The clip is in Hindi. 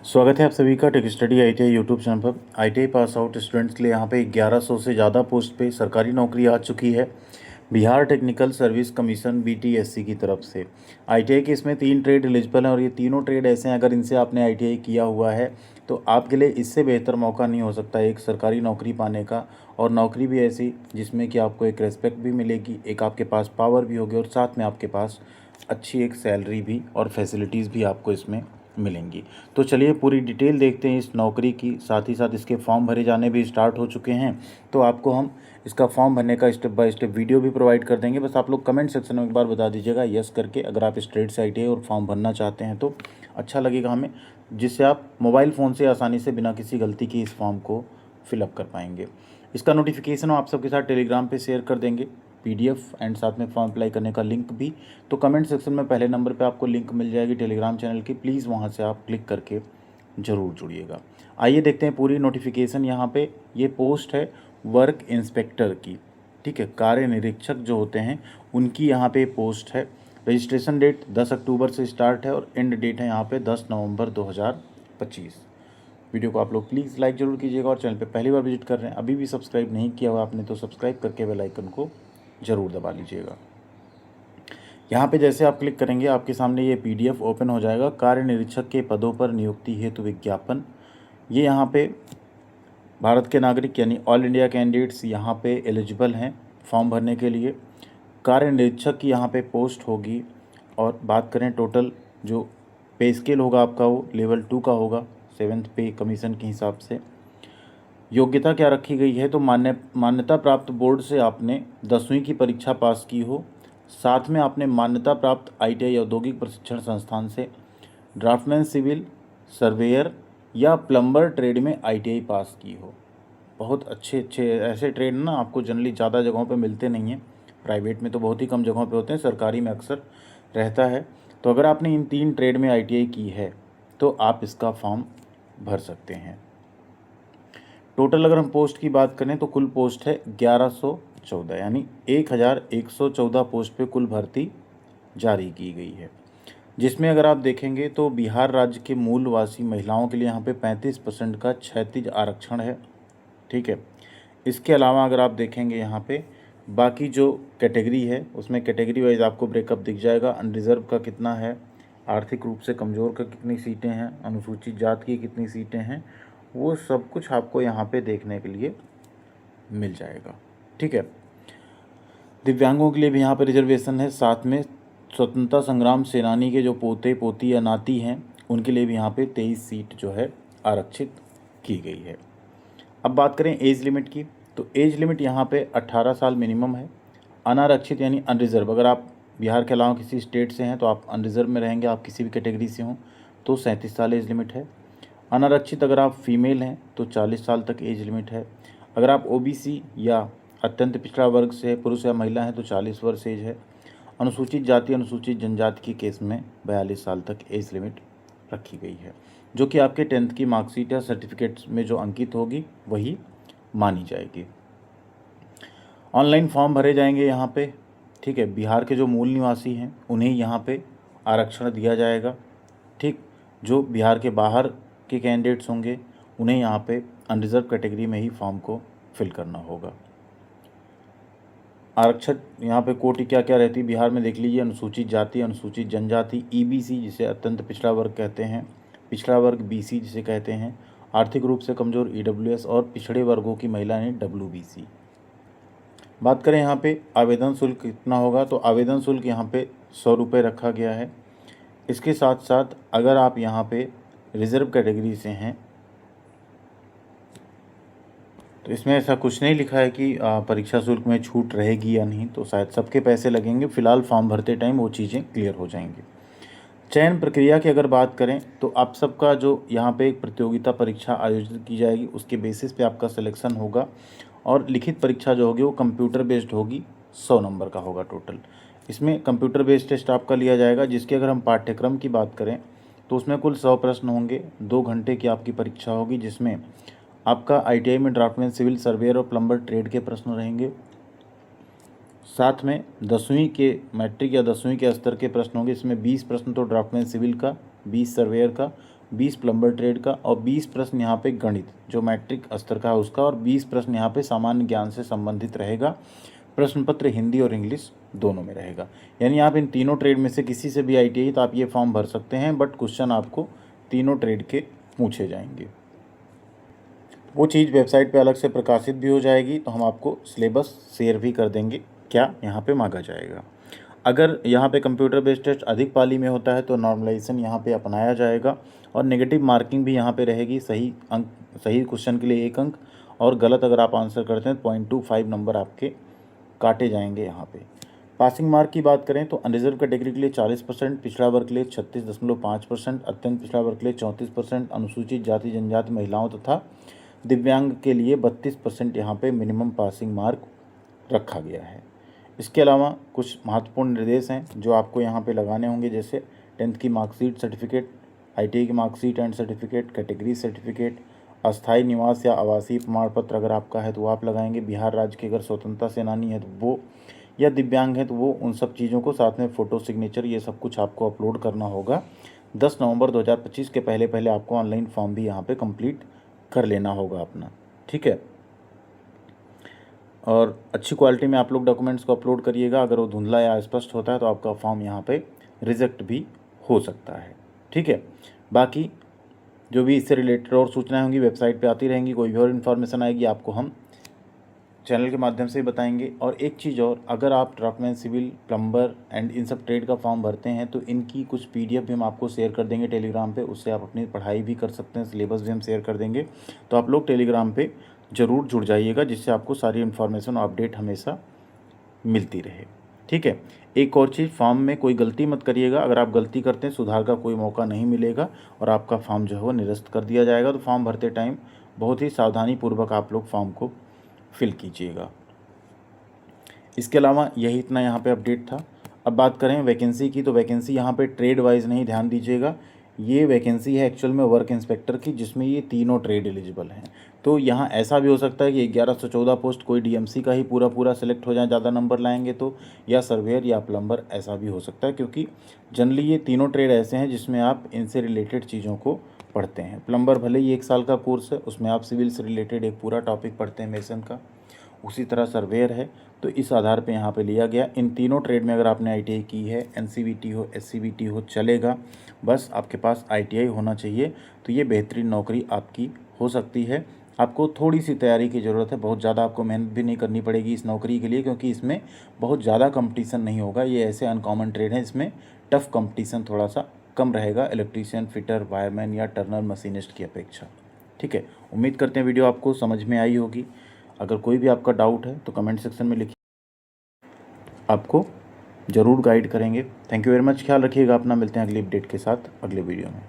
स्वागत है आप सभी का tech study ITI YouTube channel पर। आईटीआई पास आउट स्टूडेंट्स के लिए यहाँ पे 1100 से ज़्यादा पोस्ट पे सरकारी नौकरी आ चुकी है Bihar technical service commission BTSC की तरफ से। आईटीआई के इसमें 3 ट्रेड एलिजिबल हैं और ये तीनों ट्रेड ऐसे हैं, अगर इनसे आपने आईटीआई किया हुआ है तो आपके लिए इससे बेहतर मौका नहीं हो सकता एक सरकारी नौकरी पाने का। और नौकरी भी ऐसी जिसमें कि आपको एक रेस्पेक्ट भी मिलेगी, एक आपके पास पावर भी होगी और साथ में आपके पास अच्छी एक सैलरी भी और फैसिलिटीज़ भी आपको इसमें मिलेंगी। तो चलिए पूरी डिटेल देखते हैं इस नौकरी की, साथ ही साथ इसके फॉर्म भरे जाने भी स्टार्ट हो चुके हैं। तो आपको हम इसका फॉर्म भरने का स्टेप बाय स्टेप वीडियो भी प्रोवाइड कर देंगे। बस आप लोग कमेंट सेक्शन में एक बार बता दीजिएगा यस करके, अगर आप स्ट्रेट से आईटीआई और फॉर्म भरना चाहते हैं तो अच्छा लगेगा हमें, जिससे आप मोबाइल फ़ोन से आसानी से बिना किसी गलती के इस फॉर्म को फिलअप कर पाएंगे। इसका नोटिफिकेशन हम आप सबके साथ टेलीग्राम पे शेयर कर देंगे, पीडीएफ एंड साथ में फॉर्म अप्लाई करने का लिंक भी। तो कमेंट सेक्शन में पहले नंबर पे आपको लिंक मिल जाएगी टेलीग्राम चैनल की, प्लीज़ वहाँ से आप क्लिक करके ज़रूर जुड़िएगा। आइए देखते हैं पूरी नोटिफिकेशन। यहाँ पे ये पोस्ट है वर्क इंस्पेक्टर की, ठीक है, कार्य निरीक्षक जो होते हैं उनकी यहाँ पे पोस्ट है। रजिस्ट्रेशन डेट 10 अक्टूबर से स्टार्ट है और एंड डेट है यहाँ पे 10 नवंबर 2025। वीडियो को आप लोग प्लीज़ लाइक ज़रूर कीजिएगा और चैनल पे पहली बार विजिट कर रहे हैं, अभी भी सब्सक्राइब नहीं किया हुआ आपने तो सब्सक्राइब करके बेल आइकन को ज़रूर दबा लीजिएगा। यहाँ पे जैसे आप क्लिक करेंगे आपके सामने ये पीडीएफ ओपन हो जाएगा। कार्य निरीक्षक के पदों पर नियुक्ति हेतु विज्ञापन। ये यहाँ पे भारत के नागरिक यानी ऑल इंडिया कैंडिडेट्स यहाँ पे एलिजिबल हैं फॉर्म भरने के लिए। कार्य निरीक्षक की यहाँ पे पोस्ट होगी और बात करें टोटल जो पे स्केल होगा आपका वो लेवल 2 का होगा 7th पे कमीशन के हिसाब से। योग्यता क्या रखी गई है तो मान्यता प्राप्त बोर्ड से आपने 10वीं की परीक्षा पास की हो, साथ में आपने मान्यता प्राप्त आईटीआई औद्योगिक प्रशिक्षण संस्थान से ड्राफ्टमैन सिविल सर्वेयर या प्लम्बर ट्रेड में आईटीआई पास की हो। बहुत अच्छे अच्छे ऐसे ट्रेड ना आपको जनरली ज़्यादा जगहों पे मिलते नहीं हैं, प्राइवेट में तो बहुत ही कम जगहों पे होते हैं, सरकारी में अक्सर रहता है। तो अगर आपने इन 3 ट्रेड में आईटीआई की है तो आप इसका फॉर्म भर सकते हैं। टोटल अगर हम पोस्ट की बात करें तो कुल पोस्ट है 1114, यानी 1114 पोस्ट पे कुल भर्ती जारी की गई है, जिसमें अगर आप देखेंगे तो बिहार राज्य के मूलवासी महिलाओं के लिए यहाँ पे 35% का क्षैतिज आरक्षण है, ठीक है। इसके अलावा अगर आप देखेंगे यहाँ पे बाकी जो कैटेगरी है उसमें कैटेगरी वाइज आपको ब्रेकअप दिख जाएगा। अनरिजर्व का कितना है, आर्थिक रूप से कमज़ोर का कितनी सीटें हैं, अनुसूचित जाति की कितनी सीटें हैं, वो सब कुछ आपको यहाँ पे देखने के लिए मिल जाएगा, ठीक है। दिव्यांगों के लिए भी यहाँ पे रिजर्वेशन है, साथ में स्वतंत्रता संग्राम सेनानी के जो पोते पोती या नाती हैं उनके लिए भी यहाँ पे 23 सीट जो है आरक्षित की गई है। अब बात करें एज लिमिट की तो एज लिमिट यहाँ पे 18 साल मिनिमम है। अनारक्षित यानी अनरिजर्व, अगर आप बिहार के अलावा किसी स्टेट से हैं तो आप अनरिजर्व में रहेंगे, आप किसी भी कैटेगरी से हों तो 37 साल एज लिमिट है। अनारक्षित अगर आप फीमेल हैं तो 40 साल तक एज लिमिट है। अगर आप ओबीसी या अत्यंत पिछड़ा वर्ग से पुरुष या महिला हैं तो 40 वर्ष एज है। अनुसूचित जाति अनुसूचित जनजाति के केस में 42 साल तक एज लिमिट रखी गई है, जो कि आपके 10th की मार्कशीट या सर्टिफिकेट में जो अंकित होगी वही मानी जाएगी। ऑनलाइन फॉर्म भरे जाएंगे यहाँ पे, ठीक है। बिहार के जो मूल निवासी हैं उन्हें यहाँ पे आरक्षण दिया जाएगा, ठीक। जो बिहार के बाहर के कैंडिडेट्स होंगे उन्हें यहाँ पे अनरिजर्व कैटेगरी में ही फॉर्म को फिल करना होगा। आरक्षण यहाँ पे कोटि क्या क्या रहती है बिहार में देख लीजिए, अनुसूचित जाति अनुसूचित जनजाति, ईबीसी जिसे अत्यंत पिछड़ा वर्ग कहते हैं, पिछड़ा वर्ग बीसी जिसे कहते हैं, आर्थिक रूप से कमज़ोर ईडब्ल्यूएस और पिछड़े वर्गों की महिलाएं डब्ल्यूबीसी। बात करें यहाँ पे आवेदन शुल्क कितना होगा तो आवेदन शुल्क यहाँ पे 100 रुपये रखा गया है। इसके साथ साथ अगर आप यहाँ पे रिजर्व कैटेगरी से हैं तो इसमें ऐसा कुछ नहीं लिखा है कि परीक्षा शुल्क में छूट रहेगी या नहीं, तो शायद सबके पैसे लगेंगे। फ़िलहाल फॉर्म भरते टाइम वो चीज़ें क्लियर हो जाएंगी। चयन प्रक्रिया की अगर बात करें तो आप सबका जो यहाँ पे एक प्रतियोगिता परीक्षा आयोजित की जाएगी उसके बेसिस पे आपका सिलेक्शन होगा और लिखित परीक्षा जो होगी वो कंप्यूटर बेस्ड होगी, 100 नंबर का होगा टोटल। इसमें कंप्यूटर बेस्ड टेस्ट आपका लिया जाएगा, जिसकी अगर हम पाठ्यक्रम की बात करें तो उसमें कुल 100 प्रश्न होंगे। 2 घंटे की आपकी परीक्षा होगी, जिसमें आपका आईटीआई में ड्राफ्टमैन सिविल सर्वेयर और प्लम्बर ट्रेड के प्रश्न रहेंगे, साथ में 10वीं के मैट्रिक या 10वीं के स्तर के प्रश्न होंगे। इसमें 20 प्रश्न तो ड्राफ्टमैन सिविल का, 20 सर्वेयर का, 20 प्लम्बर ट्रेड का और 20 प्रश्न यहाँ पे गणित जो मैट्रिक स्तर का है उसका, और 20 प्रश्न यहाँ पे सामान्य ज्ञान से संबंधित रहेगा। प्रश्न पत्र हिंदी और इंग्लिश दोनों में रहेगा। यानी आप इन तीनों ट्रेड में से किसी से भी ITI तो आप ये फॉर्म भर सकते हैं, बट क्वेश्चन आपको तीनों ट्रेड के पूछे जाएंगे। वो चीज़ वेबसाइट पे अलग से प्रकाशित भी हो जाएगी, तो हम आपको सिलेबस शेयर भी कर देंगे क्या यहाँ पे मांगा जाएगा। अगर यहाँ पे कंप्यूटर बेस्ड टेस्ट अधिक पाली में होता है तो नॉर्मलाइजेशन यहाँ पे अपनाया जाएगा, और नेगेटिव मार्किंग भी यहाँ पे रहेगी। सही क्वेश्चन के लिए 1 अंक, और गलत अगर आप आंसर करते हैं 0.25 नंबर आपके काटे जाएंगे यहाँ पे। पासिंग मार्क की बात करें तो अनरिजर्व कैटेगरी के लिए 40%, पिछड़ा वर्ग के लिए 36.5%, अत्यंत पिछड़ा वर्ग के लिए 34%, अनुसूचित जाति जनजाति महिलाओं तथा दिव्यांग के लिए 32% यहाँ पे मिनिमम पासिंग मार्क रखा गया है। इसके अलावा कुछ महत्वपूर्ण निर्देश हैं जो आपको यहाँ पे लगाने होंगे, जैसे 10th की मार्कशीट सर्टिफिकेट, ITI की marksheet and certificate, category certificate, अस्थायी निवास या आवासीय प्रमाण पत्र अगर आपका है तो वो आप लगाएंगे। बिहार राज्य के अगर स्वतंत्रता सेनानी है तो वो, या दिव्यांग है तो वो, उन सब चीज़ों को, साथ में फ़ोटो सिग्नेचर, ये सब कुछ आपको अपलोड करना होगा। 10 नवंबर 2025 के पहले आपको ऑनलाइन फॉर्म भी यहाँ पे कंप्लीट कर लेना होगा अपना, ठीक है। और अच्छी क्वालिटी में आप लोग डॉक्यूमेंट्स को अपलोड करिएगा। अगर वो धुंधला या अस्पष्ट होता है तो आपका फॉर्म यहाँ पे रिजेक्ट भी हो सकता है, ठीक है। बाकी जो भी इससे रिलेटेड और सूचनाएं होंगी वेबसाइट पे आती रहेंगी। कोई भी और इन्फॉर्मेशन आएगी आपको हम चैनल के माध्यम से ही बताएंगे। और एक चीज़ और, अगर आप ड्राफ्टमैन, सिविल, प्लम्बर एंड इन सब ट्रेड का फॉर्म भरते हैं तो इनकी कुछ PDF भी हम आपको शेयर कर देंगे टेलीग्राम पे, उससे आप अपनी पढ़ाई भी कर सकते हैं। सिलेबस भी हम शेयर कर देंगे, तो आप लोग टेलीग्राम पे ज़रूर जुड़ जाइएगा, जिससे आपको सारी इन्फॉर्मेशन और अपडेट हमेशा मिलती रहे, ठीक है। एक और चीज़, फॉर्म में कोई गलती मत करिएगा। अगर आप गलती करते हैं सुधार का कोई मौका नहीं मिलेगा और आपका फॉर्म जो है वो निरस्त कर दिया जाएगा। तो फॉर्म भरते टाइम बहुत ही सावधानीपूर्वक आप लोग फॉर्म को फिल कीजिएगा। इसके अलावा यही इतना यहाँ पे अपडेट था। अब बात करें वैकेंसी की, तो वैकेंसी यहाँ पे ट्रेड वाइज नहीं, ध्यान दीजिएगा। ये वैकेंसी है एक्चुअल में वर्क इंस्पेक्टर की, जिसमें ये तीनों ट्रेड एलिजिबल हैं। तो यहाँ ऐसा भी हो सकता है कि 1114 पोस्ट कोई DMC का ही पूरा सिलेक्ट हो जाए, ज़्यादा नंबर लाएंगे तो, या सर्वेयर या प्लम्बर, ऐसा भी हो सकता है। क्योंकि जनरली ये तीनों ट्रेड ऐसे हैं जिसमें आप इनसे रिलेटेड चीज़ों को पढ़ते हैं। प्लम्बर भले ही 1 साल का कोर्स है, उसमें आप सिविल से रिलेटेड एक पूरा टॉपिक पढ़ते हैं मेसन का। उसी तरह सर्वेयर है, तो इस आधार पे यहाँ पे लिया गया। इन तीनों ट्रेड में अगर आपने ITI की है, NCVT हो, SCVT हो, चलेगा। बस आपके पास ITI होना चाहिए, तो ये बेहतरीन नौकरी आपकी हो सकती है। आपको थोड़ी सी तैयारी की ज़रूरत है, बहुत ज़्यादा आपको मेहनत भी नहीं करनी पड़ेगी इस नौकरी के लिए, क्योंकि इसमें बहुत ज़्यादा कंपटीशन नहीं होगा। ये ऐसे अनकॉमन ट्रेड है, इसमें टफ़ कंपटीशन थोड़ा सा कम रहेगा इलेक्ट्रीशियन, फिटर, वायरमैन या टर्नर मशीनिस्ट की अपेक्षा, ठीक है। उम्मीद करते हैं वीडियो आपको समझ में आई होगी। अगर कोई भी आपका डाउट है तो कमेंट सेक्शन में लिखिए, आपको ज़रूर गाइड करेंगे। थैंक यू वेरी मच, ख्याल रखिएगा अपना। मिलते हैं अगली अपडेट के साथ अगले वीडियो में।